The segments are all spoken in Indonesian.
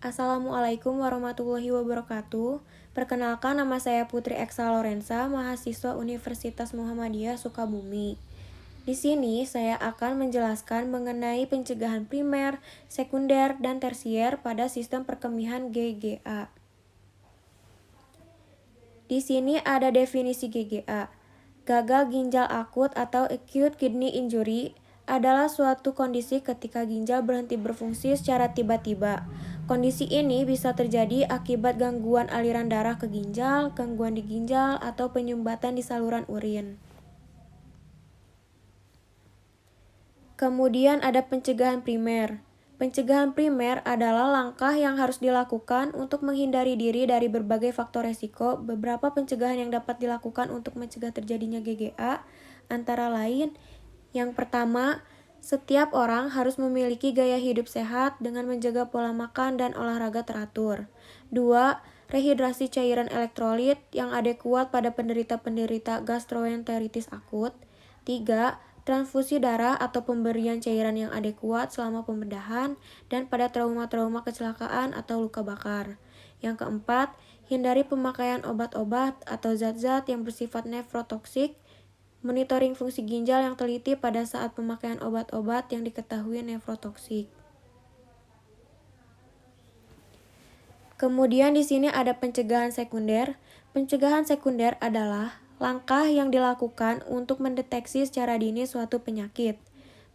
Assalamualaikum warahmatullahi wabarakatuh. Perkenalkan, nama saya Putri Eksa Lorenza, mahasiswa Universitas Muhammadiyah Sukabumi. Di sini saya akan menjelaskan mengenai pencegahan primer, sekunder, dan tersier pada sistem perkemihan GGA. Di sini ada definisi GGA. Gagal ginjal akut atau acute kidney injury adalah suatu kondisi ketika ginjal berhenti berfungsi secara tiba-tiba. Kondisi ini bisa terjadi akibat gangguan aliran darah ke ginjal, gangguan di ginjal, atau penyumbatan di saluran urin. Kemudian ada pencegahan primer. Pencegahan primer adalah langkah yang harus dilakukan untuk menghindari diri dari berbagai faktor resiko. Beberapa pencegahan yang dapat dilakukan untuk mencegah terjadinya GGA antara lain: yang pertama, setiap orang harus memiliki gaya hidup sehat dengan menjaga pola makan dan olahraga teratur. 2. Rehidrasi cairan elektrolit yang adekuat pada penderita-penderita gastroenteritis akut. 3. Transfusi darah atau pemberian cairan yang adekuat selama pembedahan dan pada trauma-trauma kecelakaan atau luka bakar. Yang keempat, hindari pemakaian obat-obat atau zat-zat yang bersifat nefrotoksik. Monitoring fungsi ginjal yang teliti pada saat pemakaian obat-obat yang diketahui nefrotoksik. Kemudian di sini ada pencegahan sekunder. Pencegahan sekunder adalah langkah yang dilakukan untuk mendeteksi secara dini suatu penyakit.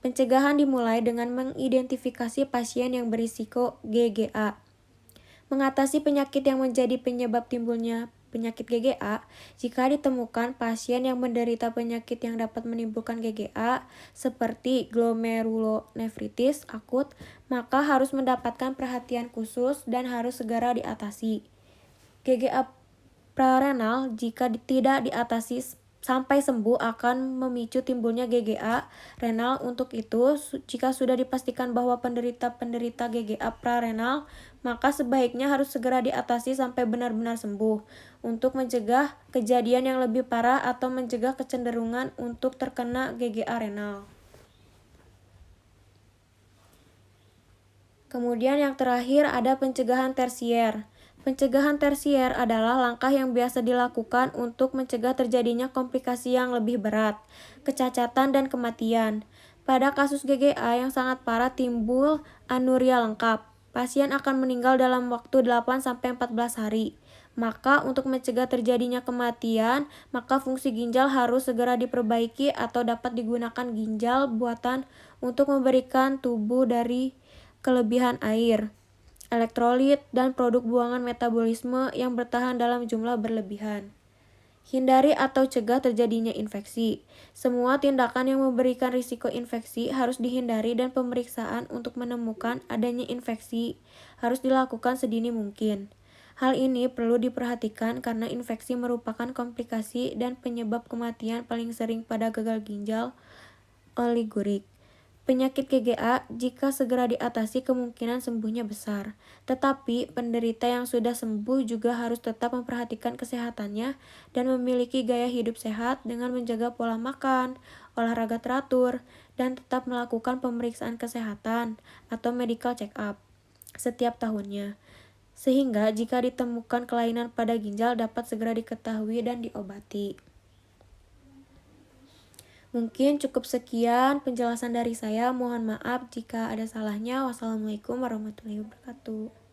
Pencegahan dimulai dengan mengidentifikasi pasien yang berisiko GGA. Mengatasi penyakit yang menjadi penyebab timbulnya penyakit GGA. Jika ditemukan pasien yang menderita penyakit yang dapat menimbulkan GGA seperti glomerulonefritis akut, maka harus mendapatkan perhatian khusus dan harus segera diatasi. GGA prarenal jika tidak diatasi sampai sembuh akan memicu timbulnya GGA renal. Untuk itu, jika sudah dipastikan bahwa penderita GGA prarenal, maka sebaiknya harus segera diatasi sampai benar-benar sembuh untuk mencegah kejadian yang lebih parah atau mencegah kecenderungan untuk terkena GGA renal. Kemudian yang terakhir ada pencegahan tersier. Pencegahan tersier adalah langkah yang biasa dilakukan untuk mencegah terjadinya komplikasi yang lebih berat, kecacatan, dan kematian. Pada kasus GGA yang sangat parah timbul anuria lengkap. Pasien akan meninggal dalam waktu 8-14 hari. Maka untuk mencegah terjadinya kematian, maka fungsi ginjal harus segera diperbaiki atau dapat digunakan ginjal buatan untuk memberikan tubuh dari kelebihan air, elektrolit, dan produk buangan metabolisme yang bertahan dalam jumlah berlebihan. Hindari atau cegah terjadinya infeksi. Semua tindakan yang memberikan risiko infeksi harus dihindari dan pemeriksaan untuk menemukan adanya infeksi harus dilakukan sedini mungkin. Hal ini perlu diperhatikan karena infeksi merupakan komplikasi dan penyebab kematian paling sering pada gagal ginjal oligurik. Penyakit GGA jika segera diatasi kemungkinan sembuhnya besar, tetapi penderita yang sudah sembuh juga harus tetap memperhatikan kesehatannya dan memiliki gaya hidup sehat dengan menjaga pola makan, olahraga teratur, dan tetap melakukan pemeriksaan kesehatan atau medical check-up setiap tahunnya. Sehingga jika ditemukan kelainan pada ginjal dapat segera diketahui dan diobati. Mungkin cukup sekian penjelasan dari saya. Mohon maaf jika ada salahnya. Wassalamualaikum warahmatullahi wabarakatuh.